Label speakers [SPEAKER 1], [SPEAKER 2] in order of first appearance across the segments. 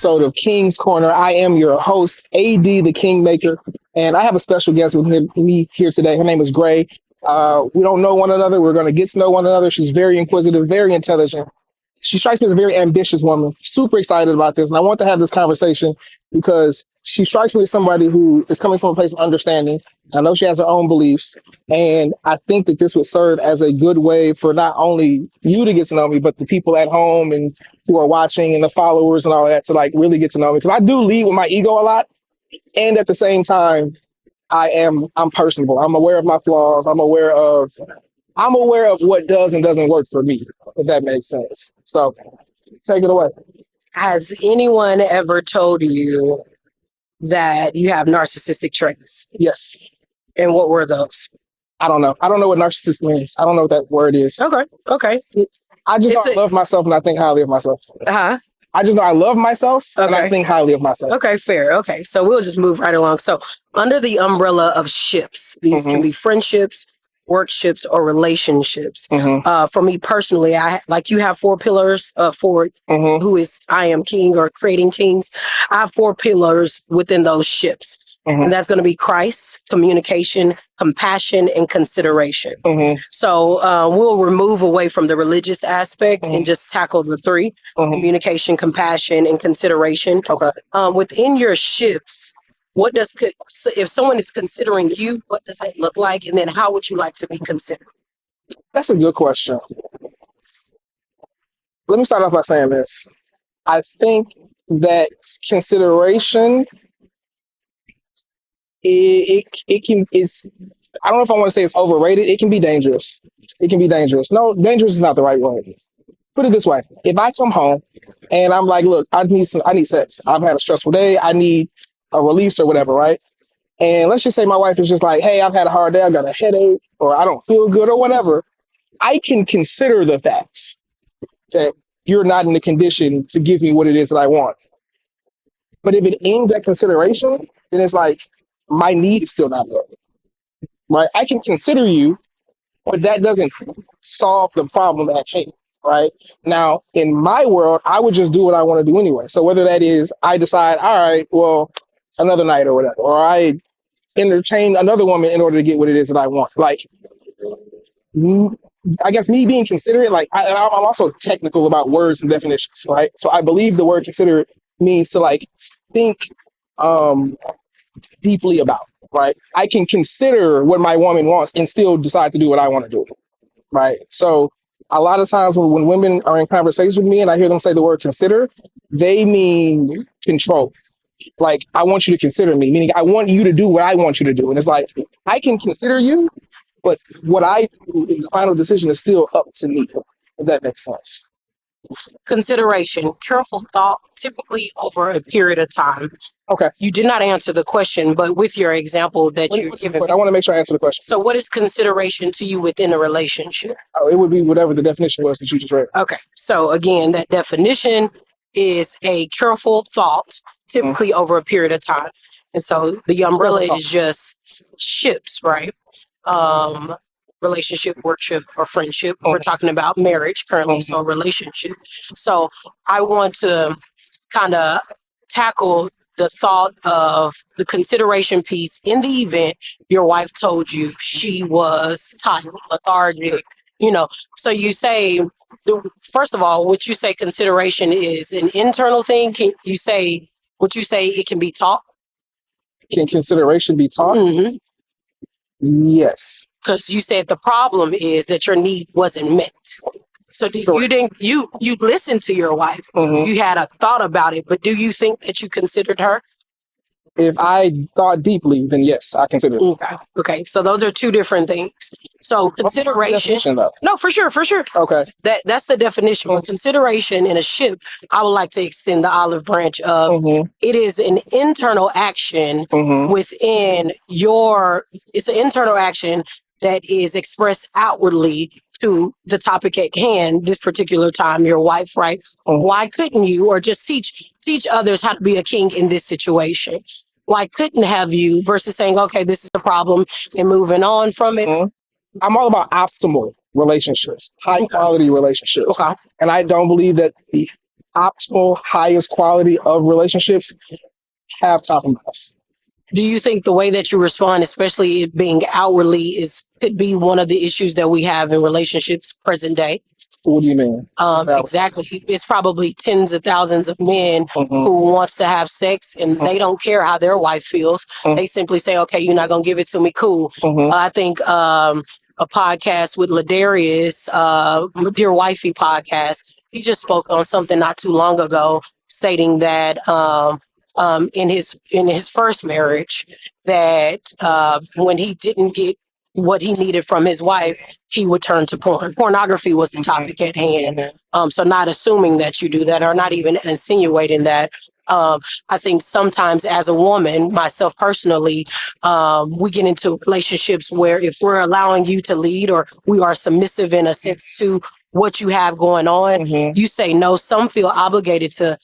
[SPEAKER 1] episode of King's Corner. I am your host, AD the Kingmaker, and I have a special guest with me here today. Her name is Gray. We don't know one another. We're going to get to know one another. She's very inquisitive, very intelligent. She strikes me as a very ambitious woman. Super excited about this, and I want to have this conversation because she strikes me as somebody who is coming from a place of understanding. I know she has her own beliefs, and I think that this would serve as a good way for not only you to get to know me, but the people at home and who are watching and the followers and all that to like really get to know me. Because I do lead with my ego a lot, and at the same time, I'm personable. I'm aware of my flaws. I'm aware of what does and doesn't work for me, if that makes sense. So take it away.
[SPEAKER 2] Has anyone ever told you that you have narcissistic traits?
[SPEAKER 1] Yes.
[SPEAKER 2] And what were those?
[SPEAKER 1] I don't know. I don't know what narcissist means. I don't know what that word is.
[SPEAKER 2] Okay.
[SPEAKER 1] I just know I love myself and I think highly of myself.
[SPEAKER 2] Uh-huh.
[SPEAKER 1] I just know I love myself and I think highly of myself.
[SPEAKER 2] Okay, fair. Okay, so we'll just move right along. So under the umbrella of ships, these can be friendships, workships, or relationships. For me personally, you have 4 pillars for who is I am king or creating kings. I have 4 pillars within those ships. And that's going to be Christ, communication, compassion, and consideration. So we'll remove away from the religious aspect and just tackle the 3, communication, compassion, and consideration.
[SPEAKER 1] Okay.
[SPEAKER 2] Within your ships, if someone is considering you, what does that look like? And then how would you like to be considered?
[SPEAKER 1] That's a good question. Let me start off by saying this. I think that consideration, I don't know if I want to say it's overrated. It can be dangerous. No, dangerous is not the right word. Put it this way. If I come home and I'm like, look, I need sex. I've had a stressful day. I need a release or whatever, right? And let's just say my wife is just like, hey, I've had a hard day. I've got a headache or I don't feel good or whatever. I can consider the facts that you're not in the condition to give me what it is that I want. But if it ends at consideration, then it's like, my need is still not there, right? I can consider you, but that doesn't solve the problem at hand, right? Now, in my world, I would just do what I want to do anyway. So whether that is I decide, all right, well, another night or whatever, or I entertain another woman in order to get what it is that I want. Like, I guess me being considerate, like I'm also technical about words and definitions, right? So I believe the word considerate means to like think, deeply about, right? I can consider what my woman wants and still decide to do what I want to do, right? So a lot of times when women are in conversation with me and I hear them say the word consider, they mean control. Like, I want you to consider me, meaning I want you to do what I want you to do. And it's like, I can consider you, but what I do in the final decision is still up to me, if that makes sense.
[SPEAKER 2] Consideration, careful thought, typically over a period of time.
[SPEAKER 1] Okay.
[SPEAKER 2] You did not answer the question, but with your example that you're giving.
[SPEAKER 1] I want to make sure I answer the question.
[SPEAKER 2] So what is consideration to you within a relationship?
[SPEAKER 1] Oh, it would be whatever the definition was that you just read.
[SPEAKER 2] Okay. So again, that definition is a careful thought, typically over a period of time. And so the umbrella is just ships, right? Relationship, worship, or friendship. We're talking about marriage currently, so relationship. So I want to kind of tackle the thought of the consideration piece in the event your wife told you she was tired, lethargic, So you say, first of all, would you say consideration is an internal thing? Would you say it can be taught?
[SPEAKER 1] Can consideration be taught? Yes.
[SPEAKER 2] Because you said the problem is that your need wasn't met. So you listened to your wife. You had a thought about it, but do you think that you considered her?
[SPEAKER 1] If I thought deeply, then yes, I consider it.
[SPEAKER 2] Okay. So those are 2 different things. So consideration. No, for sure.
[SPEAKER 1] Okay.
[SPEAKER 2] That's the definition. But consideration in a ship, I would like to extend the olive branch of it is an internal action within it's an internal action that is expressed outwardly to the topic at hand, this particular time, your wife, right? Why couldn't you, or just teach others how to be a king in this situation? Why couldn't have you versus saying, okay, this is the problem and moving on from it?
[SPEAKER 1] I'm all about optimal relationships, high quality relationships. And I don't believe that optimal, highest quality of relationships have compromise.
[SPEAKER 2] Do you think the way that you respond, especially it being outwardly, could be one of the issues that we have in relationships present day?
[SPEAKER 1] What do you mean?
[SPEAKER 2] Exactly. It's probably tens of thousands of men who wants to have sex and they don't care how their wife feels. They simply say, okay, you're not going to give it to me. Cool. I think a podcast with Ladarius, Dear Wifey podcast, he just spoke on something not too long ago stating that in his first marriage that when he didn't get what he needed from his wife, he would turn to porn. Pornography was the topic at hand. So not assuming that you do that or not even insinuating that. I think sometimes as a woman, myself personally, we get into relationships where if we're allowing you to lead or we are submissive in a sense to what you have going on, you say no. Some feel obligated to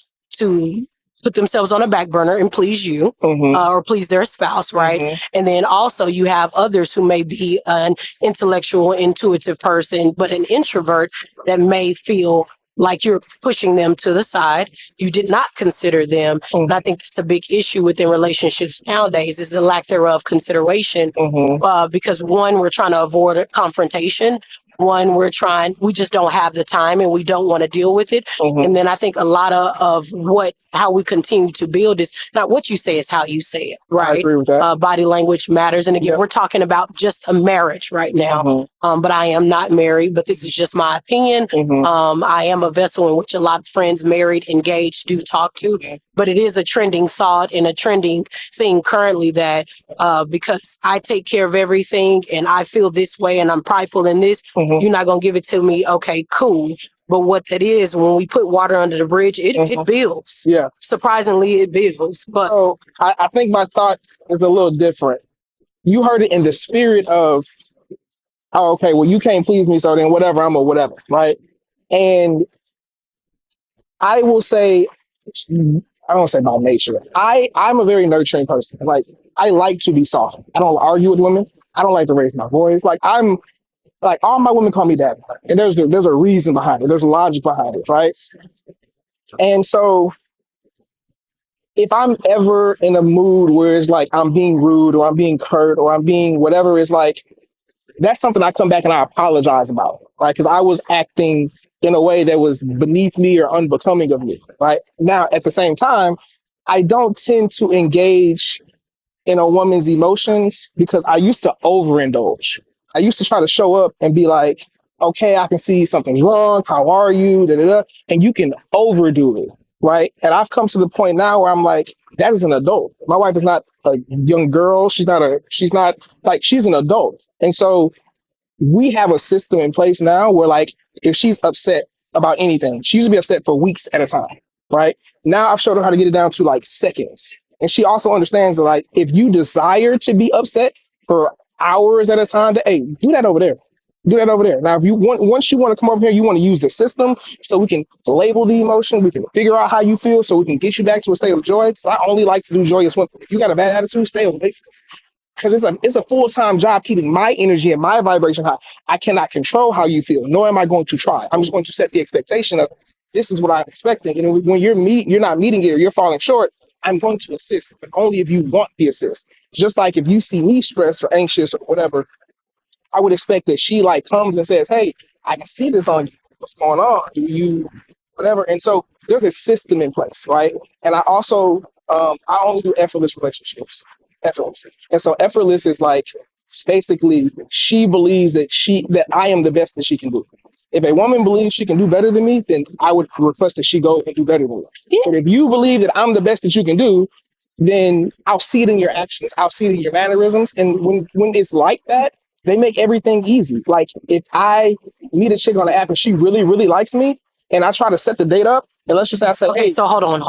[SPEAKER 2] put themselves on a back burner and please you or please their spouse, right? And then also you have others who may be an intellectual, intuitive person, but an introvert that may feel like you're pushing them to the side. You did not consider them. And I think that's a big issue within relationships nowadays is the lack thereof consideration because one, we're trying to avoid a confrontation. One, we just don't have the time and we don't want to deal with it. And then I think a lot of how we continue to build is not what you say, is how you say it, right?
[SPEAKER 1] I agree with that.
[SPEAKER 2] Body language matters. And again, we're talking about just a marriage right now. But I am not married, but this is just my opinion. I am a vessel in which a lot of friends, married, engaged, do talk to. But it is a trending thought and a trending thing currently that because I take care of everything and I feel this way and I'm prideful in this, you're not going to give it to me. Okay, cool. But what that is, when we put water under the bridge, it builds.
[SPEAKER 1] Yeah.
[SPEAKER 2] Surprisingly, it builds. But
[SPEAKER 1] so I think my thought is a little different. You heard it in the spirit of, oh, okay, well, you can't please me, so then whatever, I'm a whatever, right? And I will say, I don't say by nature, I'm a very nurturing person. Like, I like to be soft. I don't argue with women. I don't like to raise my voice. Like, all my women call me daddy. And there's a reason behind it. There's logic behind it, right? And so if I'm ever in a mood where it's like I'm being rude or I'm being curt or I'm being whatever, it's like, that's something I come back and I apologize about, right? Because I was acting in a way that was beneath me or unbecoming of me, right? Now, at the same time, I don't tend to engage in a woman's emotions because I used to overindulge. I used to try to show up and be like, okay, I can see something's wrong. How are you? Da, da, da. And you can overdo it, right? And I've come to the point now where I'm like, that is an adult. My wife is not a young girl. She's an adult. And so we have a system in place now where, like, if she's upset about anything, she used to be upset for weeks at a time, right? Now I've showed her how to get it down to like seconds. And she also understands that, like, if you desire to be upset for hours at a time, hey, do that over there. Do that over there. Now, if you want, once you want to come over here, you want to use the system so we can label the emotion, we can figure out how you feel so we can get you back to a state of joy. Because I only like to do joyous ones. If you got a bad attitude, stay away from it. Because it's a full-time job keeping my energy and my vibration high. I cannot control how you feel, nor am I going to try. I'm just going to set the expectation of this is what I'm expecting. And when you're not meeting it or you're falling short, I'm going to assist, but only if you want the assist. Just like if you see me stressed or anxious or whatever, I would expect that she like comes and says, hey, I can see this on you. What's going on? Do you whatever? And so there's a system in place, right? And I also I only do effortless relationships. Effortless. And so effortless is like basically she believes that I am the best that she can do. If a woman believes she can do better than me, then I would request that she go and do better than me. Yeah. But if you believe that I'm the best that you can do, then I'll see it in your actions. I'll see it in your mannerisms. And when it's like that, they make everything easy. Like if I meet a chick on the app and she really, really likes me, and I try to set the date up, and let's just say I say,
[SPEAKER 2] okay,
[SPEAKER 1] hey,
[SPEAKER 2] so hold on,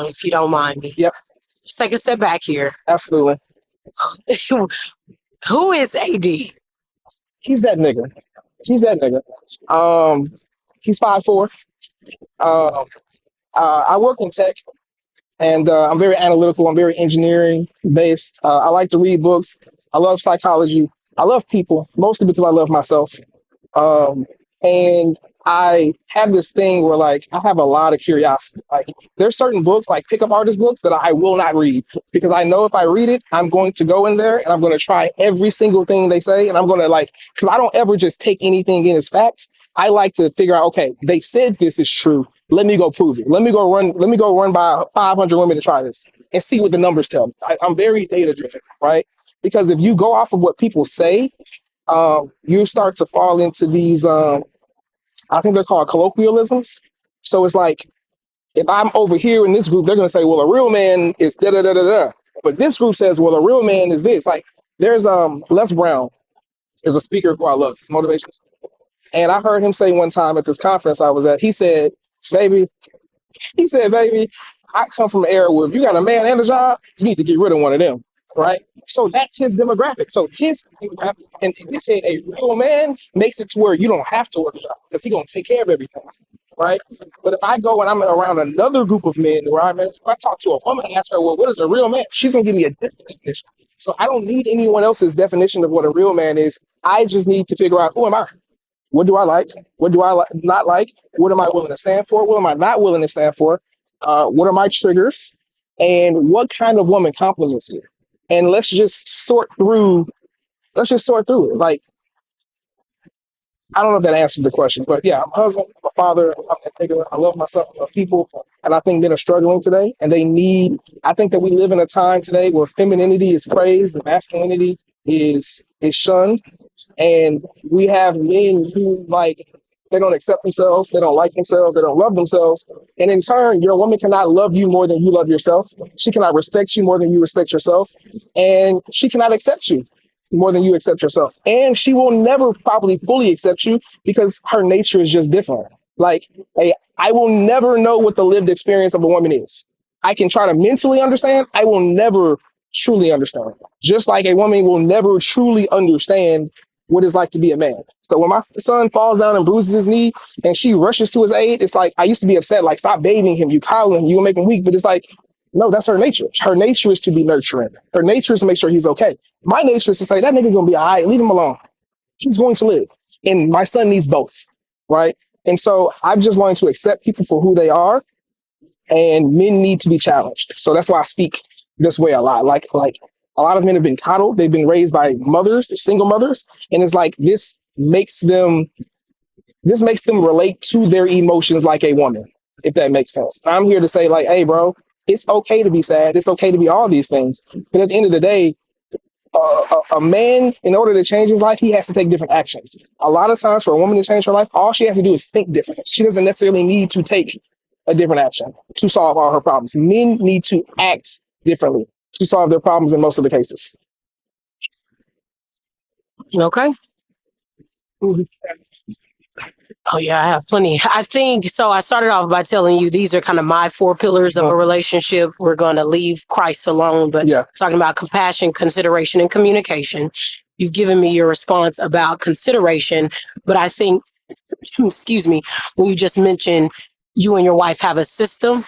[SPEAKER 2] if you don't mind me.
[SPEAKER 1] Yep.
[SPEAKER 2] Let's take a step back here.
[SPEAKER 1] Absolutely.
[SPEAKER 2] Who is AD?
[SPEAKER 1] He's that nigga. He's 5'4". I work in tech, and I'm very analytical. I'm very engineering based. I like to read books. I love psychology. I love people, mostly because I love myself. And I have this thing where like I have a lot of curiosity. Like there's certain books, like pickup artist books, that I will not read because I know if I read it, I'm going to go in there and I'm going to try every single thing they say, and I'm going to like, because I don't ever just take anything in as facts. I like to figure out, okay, they said this is true. Let me go prove it. Let me go run. Let me go run by 500 women to try this and see what the numbers tell me. I'm very data driven, right? Because if you go off of what people say, you start to fall into these. I think they're called colloquialisms. So it's like if I'm over here in this group, they're going to say, "Well, a real man is da da da da da," but this group says, "Well, a real man is this." Like there's Les Brown is a speaker who I love. It's motivations, and I heard him say one time at this conference I was at. Baby, he said, baby, I come from an era where if you got a man and a job, you need to get rid of one of them, right? So that's his demographic. So his demographic, and in his head, a real man makes it to where you don't have to work a job because he's gonna take care of everything, right? But if I go and I'm around another group of men where if I talk to a woman and ask her, well, what is a real man? She's gonna give me a different definition. So I don't need anyone else's definition of what a real man is. I just need to figure out, who am I? What do I like? What do I not like? What am I willing to stand for? What am I not willing to stand for? What are my triggers? And what kind of woman compliments me? And let's just sort through. Let's just sort through it. Like, I don't know if that answers the question, but yeah, I'm a husband, I'm a father, I'm a nigga, I love myself, I love people, and I think men are struggling today, and they need. I think that we live in a time today where femininity is praised, and masculinity is shunned, and we have men who like they don't accept themselves, they don't like themselves, they don't love themselves. And in turn, your woman cannot love you more than you love yourself. She cannot respect you more than you respect yourself. And she cannot accept you more than you accept yourself. And she will never probably fully accept you because her nature is just different. Like, I will never know what the lived experience of a woman is. I can try to mentally understand. I will never truly understand. Just like a woman will never truly understand what it's like to be a man. So when my son falls down and bruises his knee and she rushes to his aid, it's like, I used to be upset, like, stop babying him, you coddling him, you gonna make him weak. But it's like, no, that's her nature. Her nature is to be nurturing. Her nature is to make sure he's okay. My nature is to say, that nigga gonna be all right, leave him alone. He's going to live. And my son needs both, right? And so I've just learned to accept people for who they are, and men need to be challenged. So that's why I speak this way a lot. Like a lot of men have been coddled. They've been raised by mothers, single mothers. And it's like, this makes them relate to their emotions like a woman, if that makes sense. I'm here to say, like, hey, bro, it's okay to be sad. It's okay to be all these things. But at the end of the day, a man, in order to change his life, he has to take different actions. A lot of times for a woman to change her life, all she has to do is think different. She doesn't necessarily need to take a different action to solve all her problems. Men need to act differently to solve their problems in most of the cases.
[SPEAKER 2] Okay. Oh yeah, I have plenty. I think so. I started off by telling you these are kind of my 4 pillars of a relationship. We're going to leave Christ alone, but talking about compassion, consideration, and communication. You've given me your response about consideration, but I think, excuse me, when you just mentioned you and your wife have a system,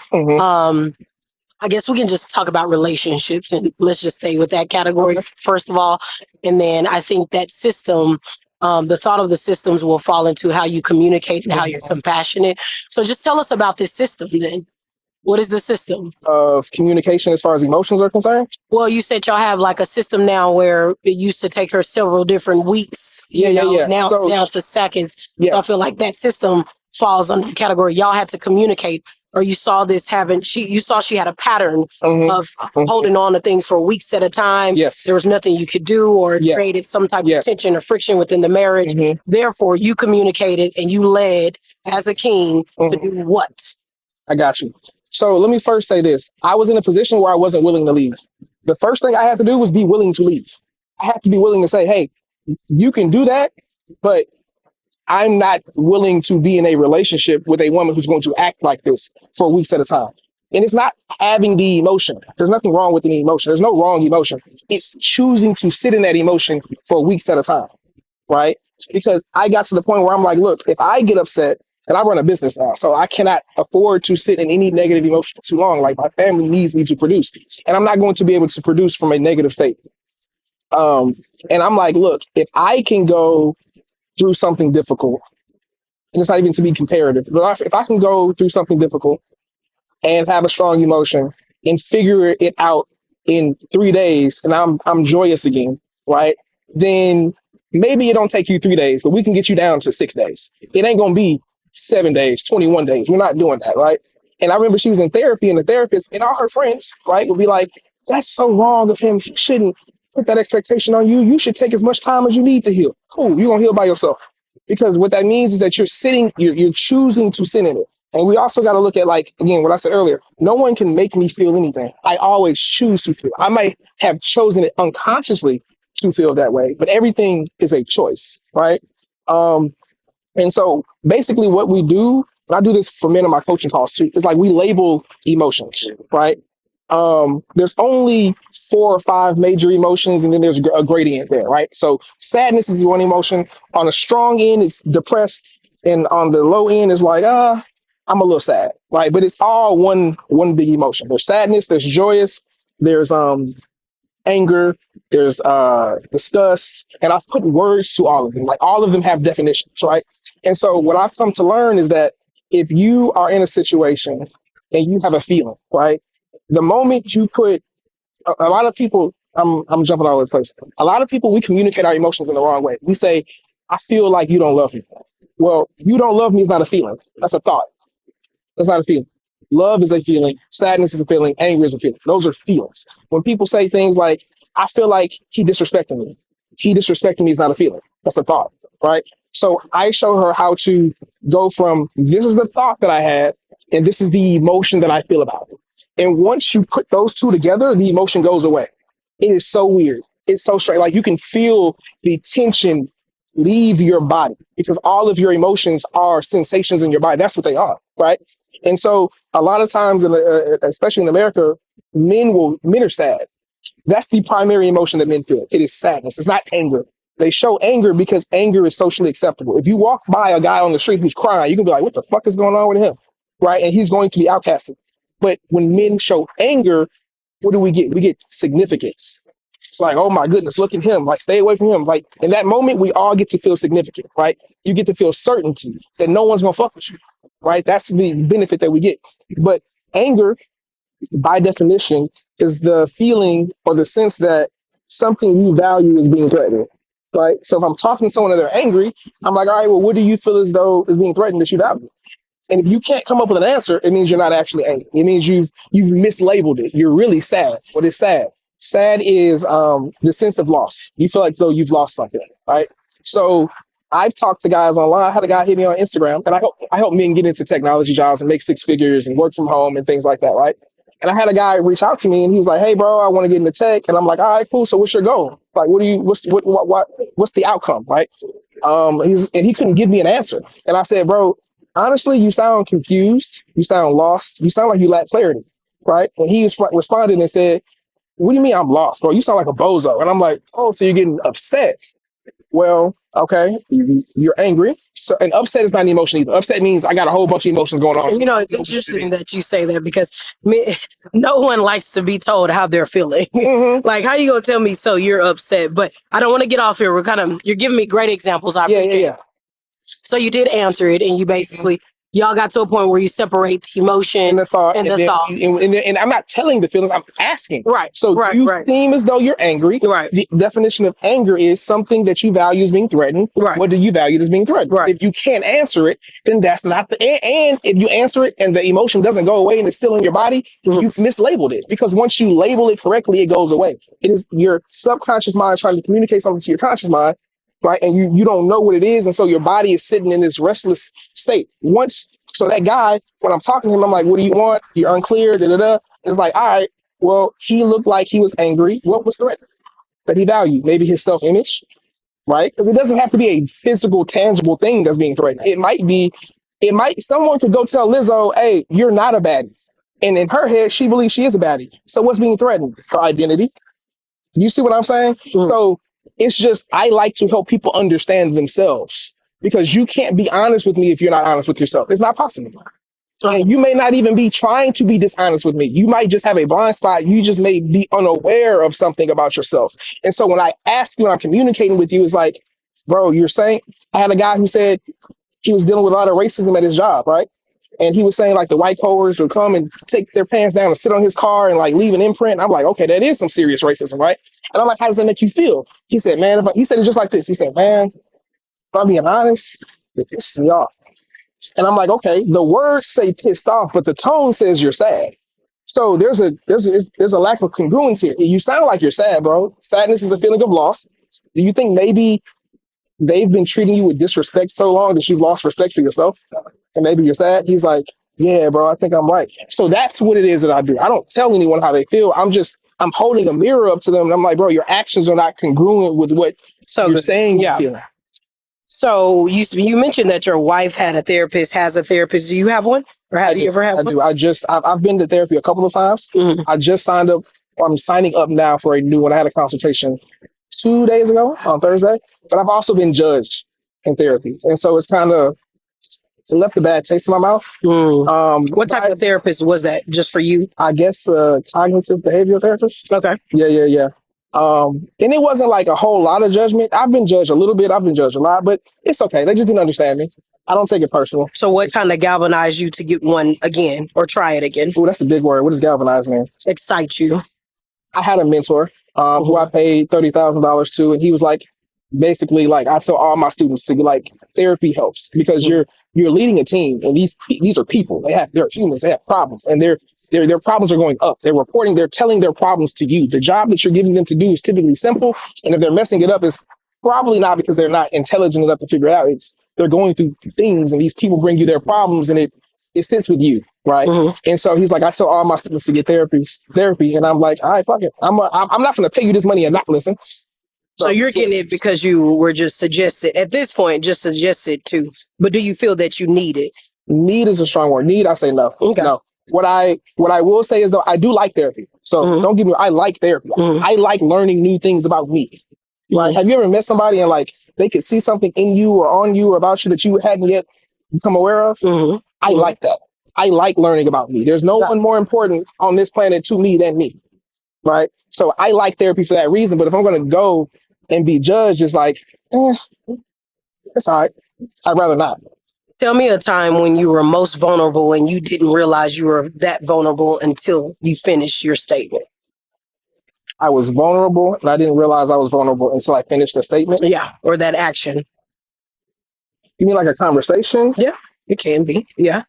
[SPEAKER 2] I guess we can just talk about relationships and let's just stay with that category first of all. And then I think that system, the thought of the systems will fall into how you communicate and how you're compassionate. So just tell us about this system then. What is the system
[SPEAKER 1] of communication as far as emotions are concerned?
[SPEAKER 2] Well, you said y'all have like a system now where it used to take her several different weeks. Now down to seconds. Yeah. So I feel like that system falls under the category y'all had to communicate, or you saw this you saw she had a pattern of holding on to things for weeks at a time.
[SPEAKER 1] Yes.
[SPEAKER 2] There was nothing you could do, or it created some type of tension or friction within the marriage. Therefore, you communicated and you led as a king to do what?
[SPEAKER 1] I got you. So let me first say this. I was in a position where I wasn't willing to leave. The first thing I had to do was be willing to leave. I had to be willing to say, hey, you can do that, but I'm not willing to be in a relationship with a woman who's going to act like this for weeks at a time. And it's not having the emotion. There's nothing wrong with any emotion. There's no wrong emotion. It's choosing to sit in that emotion for weeks at a time, right? Because I got to the point where I'm like, look, if I get upset, and I run a business now, so I cannot afford to sit in any negative emotion for too long. Like, my family needs me to produce, and I'm not going to be able to produce from a negative state. And I'm like, look, if I can go through something difficult and it's not even to be comparative. But if I can go through something difficult and have a strong emotion and figure it out in 3 days, and I'm joyous again, right? Then maybe it don't take you 3 days, but we can get you down to 6 days. It ain't gonna be 7 days, 21 days. We're not doing that, right? And I remember she was in therapy, and the therapist and all her friends, right, would be like, "That's so wrong of him. He shouldn't put that expectation on you. You should take as much time as you need to heal. Cool, you're gonna heal by yourself." Because what that means is that you're choosing to sit in it. And we also got to look at, like, again, what I said earlier, no one can make me feel anything. I always choose to feel. I might have chosen it unconsciously to feel that way, but everything is a choice, right? And so basically what we do, and I do this for men in my coaching calls too, is like we label emotions, right? There's only 4 or 5 major emotions, and then there's a gradient there, right? So sadness is one emotion. On the strong end, it's depressed, and on the low end is like, I'm a little sad, right? But it's all one big emotion. There's sadness, there's joyous, there's anger, there's disgust, and I've put words to all of them. Like, all of them have definitions, right? And so what I've come to learn is that if you are in a situation and you have a feeling, right? The moment you put a lot of people, I'm jumping all over the place. A lot of people, we communicate our emotions in the wrong way. We say, "I feel like you don't love me." Well, you don't love me is not a feeling. That's a thought. That's not a feeling. Love is a feeling. Sadness is a feeling. Anger is a feeling. Those are feelings. When people say things like, "I feel like he disrespected me," he disrespecting me is not a feeling. That's a thought, right? So I show her how to go from, this is the thought that I had, and this is the emotion that I feel about it. And once you put those two together, the emotion goes away. It is so weird. It's so strange. Like, you can feel the tension leave your body because all of your emotions are sensations in your body. That's what they are, right? And so a lot of times, especially in America, men are sad. That's the primary emotion that men feel. It is sadness. It's not anger. They show anger because anger is socially acceptable. If you walk by a guy on the street who's crying, you can be like, "What the fuck is going on with him?" Right? And he's going to be outcasted. But when men show anger, what do we get? We get significance. It's like, "Oh my goodness, look at him. Like, stay away from him." Like, in that moment, we all get to feel significant, right? You get to feel certainty that no one's gonna fuck with you, right? That's the benefit that we get. But anger, by definition, is the feeling or the sense that something you value is being threatened, right? So if I'm talking to someone and they're angry, I'm like, "All right, well, what do you feel as though is being threatened that you value?" And if you can't come up with an answer, it means you're not actually angry. It means you've mislabeled it. You're really sad. What is sad? Sad is the sense of loss. You feel like though you've lost something, right? So I've talked to guys online. I had a guy hit me on Instagram, and I help men get into technology jobs and make 6 figures and work from home and things like that, right? And I had a guy reach out to me, and he was like, "Hey, bro, I want to get into tech." And I'm like, "All right, cool. So what's your goal? Like, what's the outcome, right?" He couldn't give me an answer, and I said, "Bro, honestly, you sound confused. You sound lost. You sound like you lack clarity, right?" And he responded and said, "What do you mean I'm lost, bro? You sound like a bozo." And I'm like, "Oh, so you're getting upset? Well, okay, you're angry. So, and upset is not an emotion either. Upset means I got a whole bunch of emotions going on."
[SPEAKER 2] You know, it's interesting that you say that because no one likes to be told how they're feeling.
[SPEAKER 1] Mhm.
[SPEAKER 2] Like, how you gonna tell me so you're upset? But I don't want to get off here. You're giving me great examples.
[SPEAKER 1] Yeah.
[SPEAKER 2] So you did answer it, and you basically y'all got to a point where you separate the emotion
[SPEAKER 1] And the thought,
[SPEAKER 2] and the
[SPEAKER 1] then,
[SPEAKER 2] thought.
[SPEAKER 1] and I'm not telling the feelings. I'm asking.
[SPEAKER 2] Right.
[SPEAKER 1] So
[SPEAKER 2] right,
[SPEAKER 1] you
[SPEAKER 2] right.
[SPEAKER 1] seem as though you're angry.
[SPEAKER 2] Right.
[SPEAKER 1] The definition of anger is something that you value as being threatened.
[SPEAKER 2] Right.
[SPEAKER 1] What do you value as being threatened?
[SPEAKER 2] Right.
[SPEAKER 1] If you can't answer it, then that's not the. And if you answer it and the emotion doesn't go away and it's still in your body, you've mislabeled it. Because once you label it correctly, it goes away. It is your subconscious mind trying to communicate something to your conscious mind. Right. And you don't know what it is. And so your body is sitting in this restless state. So that guy, when I'm talking to him, I'm like, "What do you want? You're unclear." Da, da, da. It's like, all right, well, he looked like he was angry. What was threatened that he valued? Maybe his self-image, right? Because it doesn't have to be a physical, tangible thing that's being threatened. Someone could go tell Lizzo, "Hey, you're not a baddie." And in her head, she believes she is a baddie. So what's being threatened? Her identity. You see what I'm saying? So it's just, I like to help people understand themselves, because you can't be honest with me if you're not honest with yourself. It's not possible. And you may not even be trying to be dishonest with me. You might just have a blind spot. You just may be unaware of something about yourself. And so when I ask you and I'm communicating with you, it's like, "Bro, you're saying," I had a guy who said, he was dealing with a lot of racism at his job, right? And he was saying like the white coworkers would come and take their pants down and sit on his car and like leave an imprint. And I'm like, okay, that is some serious racism, right? And I'm like, how does that make you feel? He said, man, he said it just like this. He said, man, if I'm being honest, it pisses me off. And I'm like, okay, the words say pissed off, but the tone says you're sad. So there's a lack of congruence here. You sound like you're sad, bro. Sadness is a feeling of loss. Do you think maybe they've been treating you with disrespect so long that you've lost respect for yourself? And maybe you're sad. He's like, yeah, bro, I think I'm right. So that's what it is that I do. I don't tell anyone how they feel. I'm holding a mirror up to them. And I'm like, bro, your actions are not congruent with what you're saying you're feeling.
[SPEAKER 2] So you mentioned that your wife has a therapist. Do you have one? Or have you ever had one?
[SPEAKER 1] I do. I've been to therapy a couple of times. Mm-hmm. I just signed up. I'm signing up now for a new one. I had a consultation 2 days ago on Thursday, but I've also been judged in therapy. And so it's kind of, it left a bad taste in my mouth.
[SPEAKER 2] What type of therapist was that? Just for you?
[SPEAKER 1] I guess cognitive behavioral therapist.
[SPEAKER 2] Okay.
[SPEAKER 1] Yeah. And it wasn't like a whole lot of judgment. I've been judged a little bit. I've been judged a lot, but it's okay. They just didn't understand me. I don't take it personal.
[SPEAKER 2] So what kind of galvanized you to get one again or try it again?
[SPEAKER 1] Oh, that's a big word. What does galvanize mean?
[SPEAKER 2] Excite you.
[SPEAKER 1] I had a mentor who I paid $30,000 to, and he was like, basically, like I tell all my students to be like, therapy helps because you're leading a team, and these are people. They're humans. They have problems, and their problems are going up. They're telling their problems to you. The job that you're giving them to do is typically simple, and if they're messing it up, it's probably not because they're not intelligent enough to figure it out. It's they're going through things, and these people bring you their problems, and it sits with you, right? Mm-hmm. And so he's like, I tell all my students to get therapy, and I'm like, all right, fuck it. I'm not going to pay you this money and not listen.
[SPEAKER 2] So you're getting it because you were just suggested at this point, just suggested to. But do you feel that you need it?
[SPEAKER 1] Need is a strong word. Need, I say no. Okay. No. What I will say is though, I do like therapy. So don't get me. I like therapy. I like learning new things about me. Like, have you ever met somebody and like they could see something in you or on you or about you that you hadn't yet become aware of? I like that. I like learning about me. There's no one more important on this planet to me than me. Right. So I like therapy for that reason. But if I'm going to go and be judged, it's like, it's all right. I'd rather not.
[SPEAKER 2] Tell me a time when you were most vulnerable and you didn't realize you were that vulnerable until you finished your statement.
[SPEAKER 1] I was vulnerable and I didn't realize I was vulnerable until I finished the statement.
[SPEAKER 2] Yeah. Or that action.
[SPEAKER 1] You mean like a conversation?
[SPEAKER 2] Yeah, it can be. Yeah.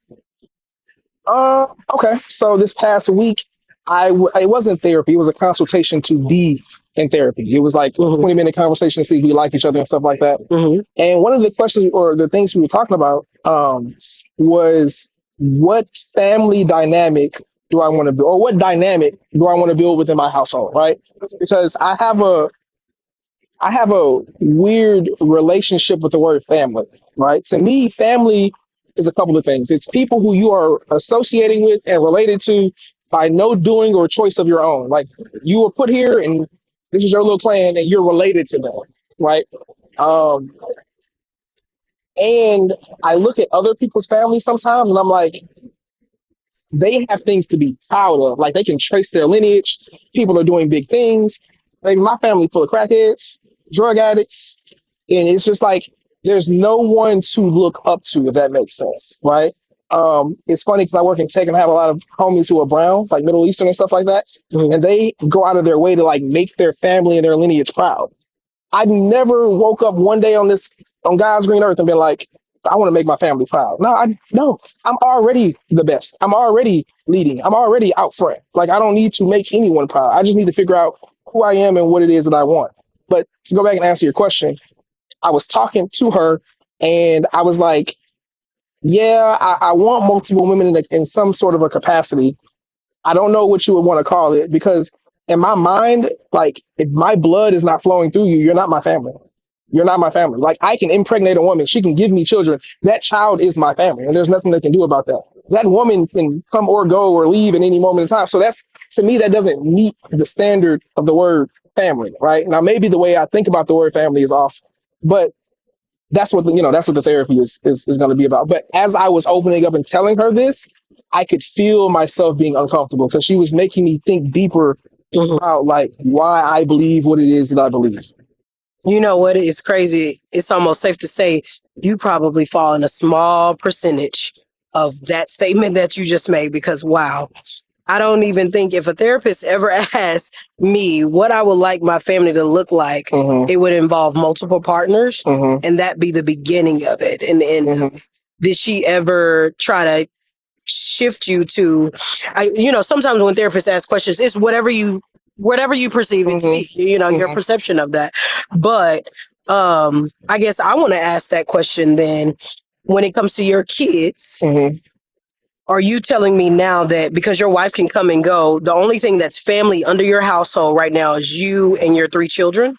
[SPEAKER 1] Okay. So this past week, it wasn't therapy. It was a consultation to be in therapy. It was like a 20-minute conversation to see if we like each other and stuff like that. And one of the questions or the things we were talking about was what family dynamic do I want to build, or what dynamic do I want to build within my household, right? Because I have a weird relationship with the word family, right? To me, family is a couple of things. It's people who you are associating with and related to by no doing or choice of your own. Like you were put here and this is your little clan and you're related to them, right? And I look at other people's families sometimes and I'm like, they have things to be proud of. Like they can trace their lineage. People are doing big things. Like my family full of crackheads, drug addicts. And it's just like, there's no one to look up to, if that makes sense, right? It's funny because I work in tech and I have a lot of homies who are brown, like Middle Eastern and stuff like that. And they go out of their way to like make their family and their lineage proud. I never woke up one day on God's green earth and been like, I want to make my family proud. No, I'm already the best. I'm already leading. I'm already out front. Like I don't need to make anyone proud. I just need to figure out who I am and what it is that I want. But to go back and answer your question, I was talking to her and I was like, yeah, I want multiple women in some sort of a capacity. I don't know what you would want to call it because in my mind, like if my blood is not flowing through you, you're not my family. You're not my family. Like I can impregnate a woman. She can give me children. That child is my family. And there's nothing they can do about that. That woman can come or go or leave at any moment in time. So that's, to me, that doesn't meet the standard of the word family, right? Now, maybe the way I think about the word family is off, but that's what the therapy is going to be about. But as I was opening up and telling her this, I could feel myself being uncomfortable because she was making me think deeper about like why I believe what it is that I believe.
[SPEAKER 2] You know what? It's crazy. It's almost safe to say you probably fall in a small percentage of that statement that you just made, because wow, I don't even think if a therapist ever asked me what I would like my family to look like, it would involve multiple partners, and that be the beginning of it. And did she ever try to shift you to, sometimes when therapists ask questions, it's whatever you perceive it to be, your perception of that. But I guess I want to ask that question then, when it comes to your kids. Are you telling me now that because your wife can come and go, the only thing that's family under your household right now is you and your 3 children?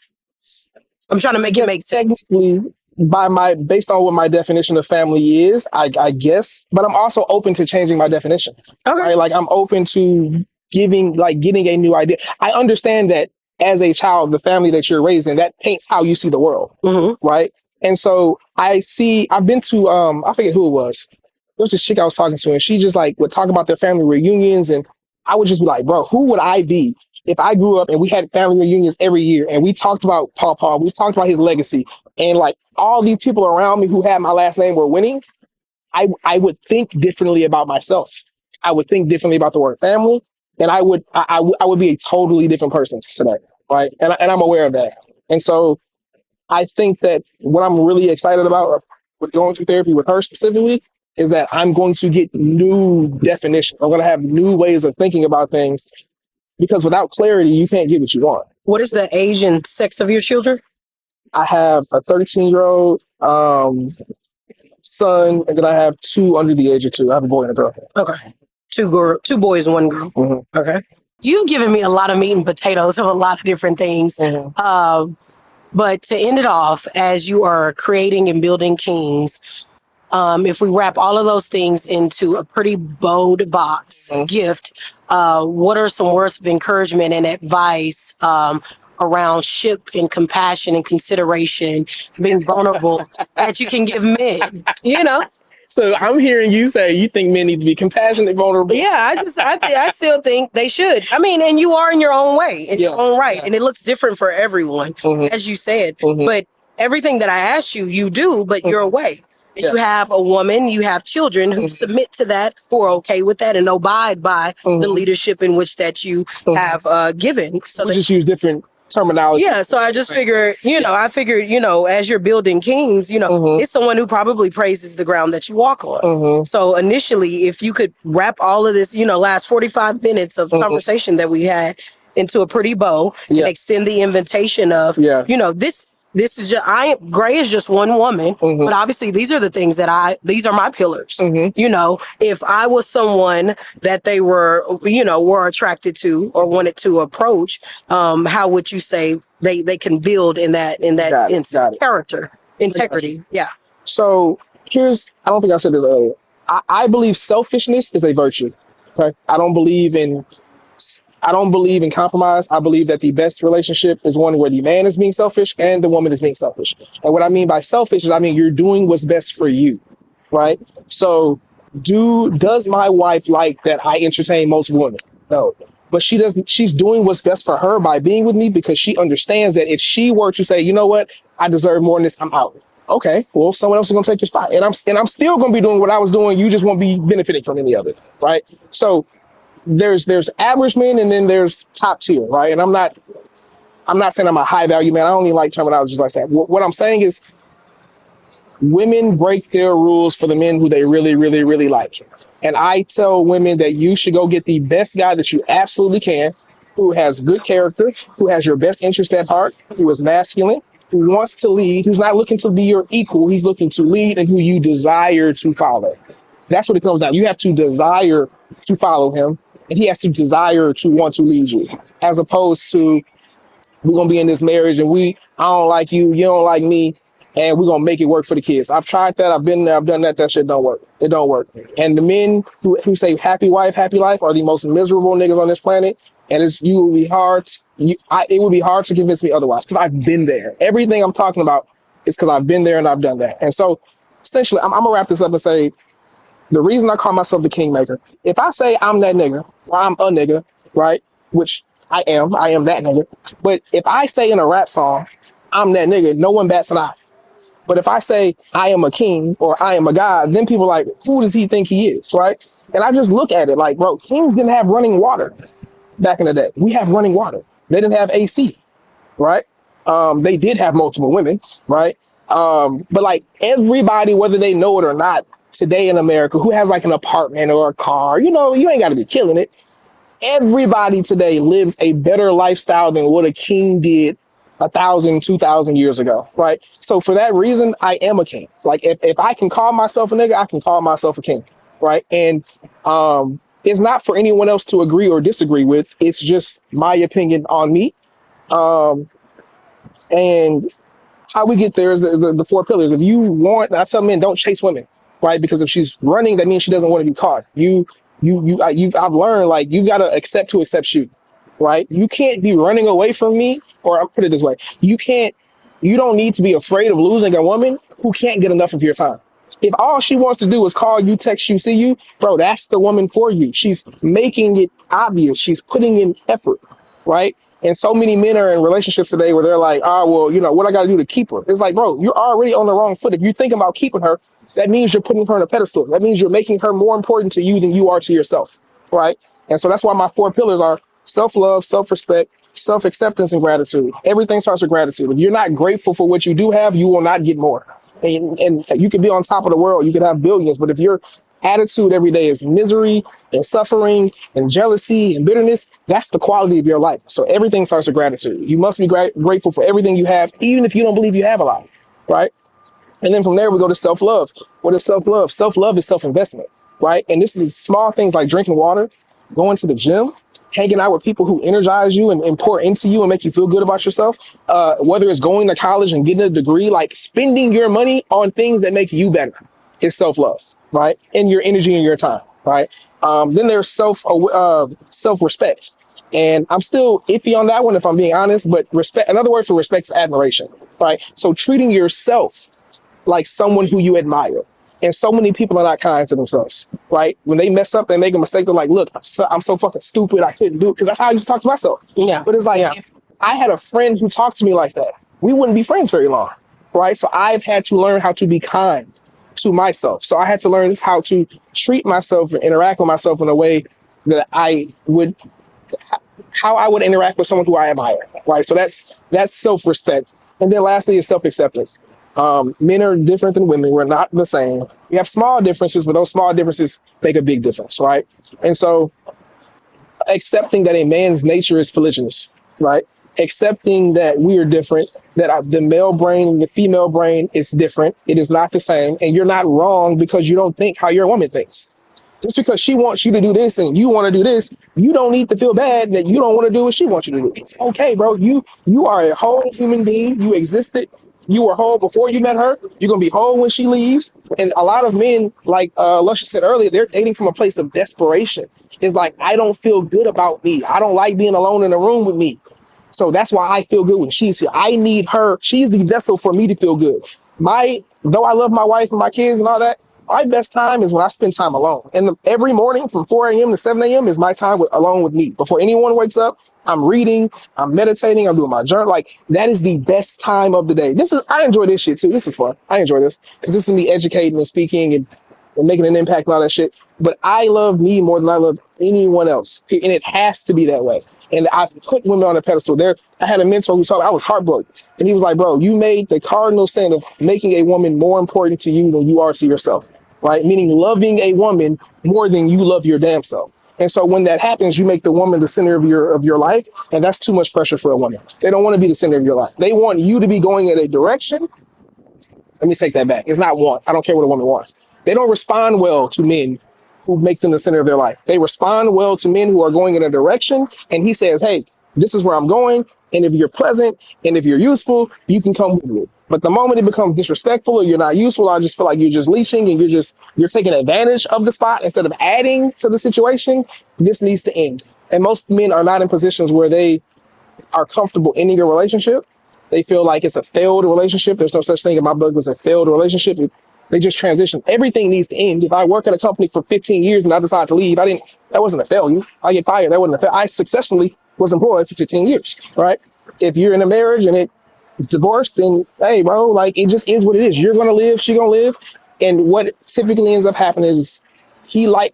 [SPEAKER 2] I'm trying to make it make sense.
[SPEAKER 1] Technically, based on what my definition of family is, I guess, but I'm also open to changing my definition.
[SPEAKER 2] Okay.
[SPEAKER 1] Right? Like I'm open to getting a new idea. I understand that as a child, the family that you're raising, that paints how you see the world. Right? And so I've been to, I forget who it was. There was this chick I was talking to, and she just like would talk about their family reunions, and I would just be like, bro, who would I be if I grew up and we had family reunions every year and we talked about Paw, we talked about his legacy, and like all these people around me who had my last name were winning? I would think differently about myself. I would think differently about the word family, and I would be a totally different person today, right? And I'm aware of that, and so I think that what I'm really excited about with going through therapy with her specifically is that I'm going to get new definitions. I'm going to have new ways of thinking about things, because without clarity, you can't get what you want.
[SPEAKER 2] What is the age and sex of your children?
[SPEAKER 1] I have a 13-year-old son, and then I have 2 under the age of 2. I have a boy and a girl.
[SPEAKER 2] Okay. 2 boys, 1 girl. Okay. You've given me a lot of meat and potatoes of a lot of different things. But to end it off, as you are creating and building kings, if we wrap all of those things into a pretty bold box gift, what are some words of encouragement and advice around ship and compassion and consideration, being vulnerable, that you can give men?
[SPEAKER 1] So I'm hearing you say you think men need to be compassionate, vulnerable.
[SPEAKER 2] Yeah, I still think they should. I mean, and you are in your own way, in your own right, and it looks different for everyone, as you said. But everything that I asked you, you do, but your way. And you have a woman, you have children who submit to that, who are okay with that, and abide by the leadership in which that you have given. So
[SPEAKER 1] we just use different terminology.
[SPEAKER 2] Yeah, so I just figured, as you're building kings, it's someone who probably praises the ground that you walk on. So initially, if you could wrap all of this, last 45 minutes of conversation that we had into a pretty bow and extend the invitation of, this is just, Gray is just one woman, but obviously these are the things these are my pillars. If I was someone that they were attracted to or wanted to approach, how would you say they can build in that character, integrity? Yeah.
[SPEAKER 1] So I don't think I said this earlier. I believe selfishness is a virtue. Okay. I don't believe in compromise. I believe that the best relationship is one where the man is being selfish and the woman is being selfish. And what I mean by selfish is you're doing what's best for you, right? So does my wife like that I entertain multiple women? No. But she doesn't. She's doing what's best for her by being with me, because she understands that if she were to say, you know what, I deserve more than this, I'm out. Okay, well, someone else is going to take your spot. And I'm still going to be doing what I was doing. You just won't be benefiting from any of it, right? So there's average men, and then there's top tier, right? And I'm not saying I'm a high value man. I only like terminologies like that. What I'm saying is women break their rules for the men who they really, really, really like. And I tell women that you should go get the best guy that you absolutely can, who has good character, who has your best interest at heart, who is masculine, who wants to lead, who's not looking to be your equal. He's looking to lead, and who you desire to follow. That's what it comes down. You have to desire to follow him, and he has to desire to want to lead you, as opposed to, we're going to be in this marriage and I don't like you, you don't like me, and we're going to make it work for the kids. I've tried that. I've been there. I've done that. That shit don't work. It don't work. And the men who say happy wife, happy life are the most miserable niggas on this planet. And it would be hard to convince me otherwise, because I've been there. Everything I'm talking about is because I've been there and I've done that. And so essentially, I'm going to wrap this up and say, the reason I call myself the kingmaker, if I say I'm that nigga, or I'm a nigga, right, which I am that nigga. But if I say in a rap song, I'm that nigga, no one bats an eye. But if I say I am a king or I am a god, then people are like, who does he think he is, right? And I just look at it like, bro, kings didn't have running water back in the day. We have running water. They didn't have AC, right? They did have multiple women, right? But like everybody, whether they know it or not, today in America, who has like an apartment or a car, you know, you ain't got to be killing it. Everybody today lives a better lifestyle than what a king did 1,000, 2,000 years ago, right? So for that reason, I am a king. Like if I can call myself a nigga, I can call myself a king, right? And it's not for anyone else to agree or disagree with. It's just my opinion on me. And how we get there is the four pillars. If you want, I tell men, don't chase women, right? Because if she's running, that means she doesn't want to be caught. I've learned like you've got to accept who accepts you, right? You can't be running away from me, or I'll put it this way: you don't need to be afraid of losing a woman who can't get enough of your time. If all she wants to do is call you, text you, see you, bro, that's the woman for you. She's making it obvious. She's putting in effort, right? And so many men are in relationships today where they're like, oh, well, you know, what I got to do to keep her? It's like, bro, you're already on the wrong foot. If you're thinking about keeping her, that means you're putting her on a pedestal. That means you're making her more important to you than you are to yourself, right? And so that's why my four pillars are self-love, self-respect, self-acceptance, and gratitude. Everything starts with gratitude. If you're not grateful for what you do have, you will not get more. And you could be on top of the world, you could have billions, but if your attitude every day is misery and suffering and jealousy and bitterness, that's the quality of your life. So everything starts with gratitude. You must be grateful for everything you have, even if you don't believe you have a lot, right? And then from there, we go to self-love. What is self-love? Self-love is self-investment, right? And this is small things like drinking water, going to the gym, hanging out with people who energize you and pour into you and make you feel good about yourself. Whether it's going to college and getting a degree, like spending your money on things that make you better is self-love, right? And your energy and your time, right? Then there's self-respect. And I'm still iffy on that one, if I'm being honest, but respect, another word for respect is admiration, right? So treating yourself like someone who you admire. And so many people are not kind to themselves, right? When they mess up, they make a mistake. They're like, look, I'm so fucking stupid. I couldn't do it. Because that's how I used to talk to myself.
[SPEAKER 2] Yeah.
[SPEAKER 1] But it's like,
[SPEAKER 2] Yeah.
[SPEAKER 1] if I had a friend who talked to me like that, we wouldn't be friends very long, right? So I've had to learn how to be kind to myself. So I had to learn how to treat myself and interact with myself in a way that how I would interact with someone who I admire, right? So that's self-respect. And then lastly is self-acceptance. Men are different than women. We're not the same. We have small differences, but those small differences make a big difference, right? And so accepting that a man's nature is polygynous, right? Accepting that we are different, that the male brain and the female brain is different. It is not the same. And you're not wrong because you don't think how your woman thinks. Just because she wants you to do this and you want to do this, you don't need to feel bad that you don't want to do what she wants you to do. It's okay, bro. You are a whole human being. You existed. You were whole before you met her. You're gonna be whole when she leaves. And a lot of men, like Lusha said earlier, they're dating from a place of desperation. It's like, I don't feel good about me. I don't like being alone in a room with me. So that's why I feel good when she's here. I need her. She's the vessel for me to feel good. Though I love my wife and my kids and all that, my best time is when I spend time alone. And every morning from 4 a.m. to 7 a.m. is my time alone with me. Before anyone wakes up, I'm reading, I'm meditating, I'm doing my journal. Like, that is the best time of the day. I enjoy this shit too. This is fun. I enjoy this because this is me educating and speaking and making an impact and all that shit. But I love me more than I love anyone else. And it has to be that way. And I've put women on a pedestal. I had a mentor who told me, I was heartbroken. And he was like, bro, you made the cardinal sin of making a woman more important to you than you are to yourself, right? Meaning loving a woman more than you love your damn self. And so when that happens, you make the woman the center of your life. And that's too much pressure for a woman. They don't want to be the center of your life. They want you to be going in a direction. Let me take that back. It's not want. I don't care what a woman wants. They don't respond well to men who make them the center of their life. They respond well to men who are going in a direction. And he says, hey, this is where I'm going. And if you're pleasant and if you're useful, you can come with me. But the moment it becomes disrespectful or you're not useful, I just feel like you're just leeching and you're taking advantage of the spot instead of adding to the situation. This needs to end. And most men are not in positions where they are comfortable ending a relationship. They feel like it's a failed relationship. There's no such thing in my book as a failed relationship. They just transition. Everything needs to end. If I work at a company for 15 years and I decide to leave, that wasn't a failure. I get fired. That wasn't a failure. I successfully was employed for 15 years, right? If you're in a marriage and divorced, then hey, bro, like it just is what it is. You're gonna live, she gonna live, and what typically ends up happening is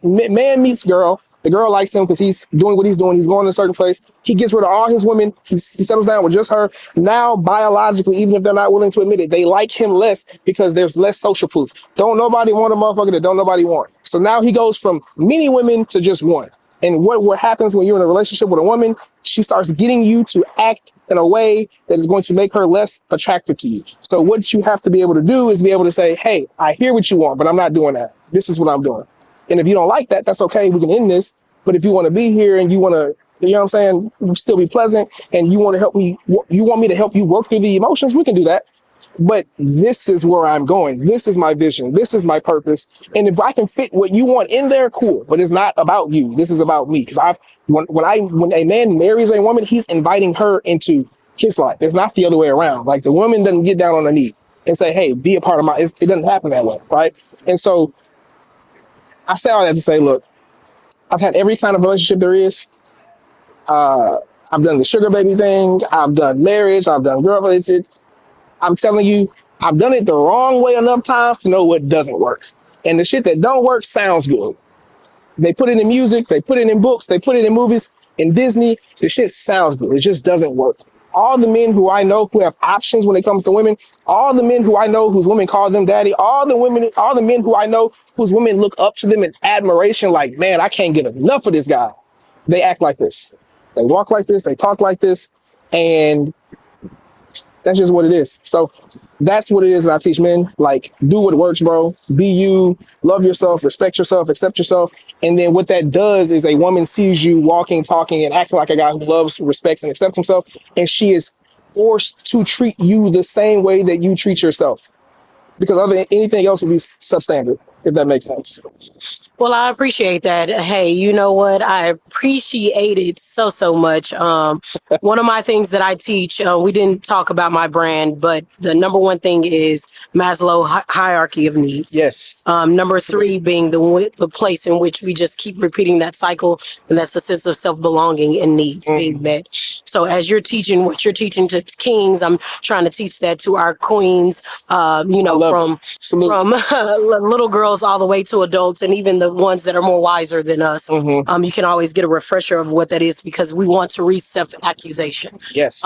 [SPEAKER 1] man meets girl. The girl likes him because he's doing what he's doing. He's going to a certain place. He gets rid of all his women. He settles down with just her. Now, biologically, even if they're not willing to admit it, they like him less because there's less social proof. Don't nobody want a motherfucker that don't nobody want. So now he goes from many women to just one. And what happens when you're in a relationship with a woman, she starts getting you to act in a way that is going to make her less attractive to you. So what you have to be able to do is be able to say, hey, I hear what you want, but I'm not doing that. This is what I'm doing. And if you don't like that, that's okay. We can end this. But if you want to be here and you want to, you know what I'm saying, still be pleasant and you want to help me, you want me to help you work through the emotions, we can do that. But this is where I'm going. This is my vision. This is my purpose. And if I can fit what you want in there, cool. But it's not about you. This is about me. Because when a man marries a woman, he's inviting her into his life. It's not the other way around. Like the woman doesn't get down on her knee and say, hey, be a part of my, it doesn't happen that way. Right. And so I say all that to say, look, I've had every kind of relationship there is. I've done the sugar baby thing. I've done marriage. I've done girl related. I'm telling you, I've done it the wrong way enough times to know what doesn't work. And the shit that don't work sounds good. They put it in music, they put it in books, they put it in movies, in Disney. The shit sounds good. It just doesn't work. All the men who I know who have options when it comes to women, all the men who I know whose women call them daddy, all the men who I know whose women look up to them in admiration, like, man, I can't get enough of this guy. They act like this. They walk like this, they talk like this, and that's just what it is. So that's what it is that I teach men. Like, do what works, bro. Be you, love yourself, respect yourself, accept yourself. And then what that does is a woman sees you walking, talking, and acting like a guy who loves, respects, and accepts himself. And she is forced to treat you the same way that you treat yourself. Because anything else would be substandard, if that makes sense.
[SPEAKER 2] Well, I appreciate that. Hey, you know what? I appreciate it so much. One of my things that I teach, we didn't talk about my brand, but the number one thing is Maslow hierarchy of needs.
[SPEAKER 1] Yes.
[SPEAKER 2] Number three being the place in which we just keep repeating that cycle, and that's a sense of self-belonging and needs being met. So as you're teaching what you're teaching to kings, I'm trying to teach that to our queens, from little girls all the way to adults, and even the ones that are more wiser than us. You can always get a refresher of what that is, because we want to reach self-accusation.
[SPEAKER 1] Yes.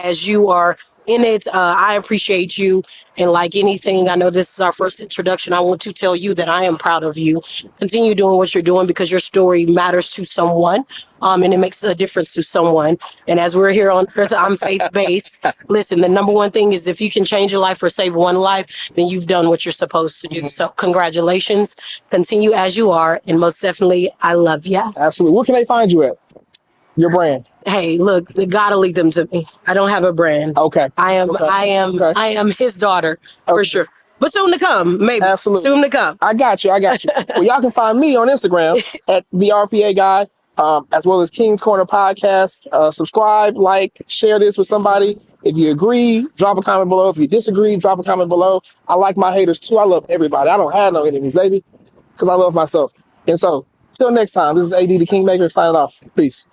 [SPEAKER 2] As you are in it, I appreciate you. And like anything, I know this is our first introduction. I want to tell you that I am proud of you. Continue doing what you're doing, because your story matters to someone. And it makes a difference to someone. And as we're here on Earth, I'm faith-based. Listen, the number one thing is if you can change your life or save one life, then you've done what you're supposed to do. So congratulations. Continue as you are. And most definitely, I love you.
[SPEAKER 1] Absolutely. Where can they find you at? Your brand.
[SPEAKER 2] Hey, look, they gotta lead them to me. I don't have a brand.
[SPEAKER 1] Okay.
[SPEAKER 2] I am his daughter for sure. But soon to come, maybe.
[SPEAKER 1] Absolutely.
[SPEAKER 2] Soon to come.
[SPEAKER 1] I got you. Well, y'all can find me on Instagram at the RPA guy, as well as King's Corner Podcast. Subscribe, like, share this with somebody. If you agree, drop a comment below. If you disagree, drop a comment below. I like my haters too. I love everybody. I don't have no enemies, baby, because I love myself. And so, till next time, this is AD the Kingmaker signing off. Peace.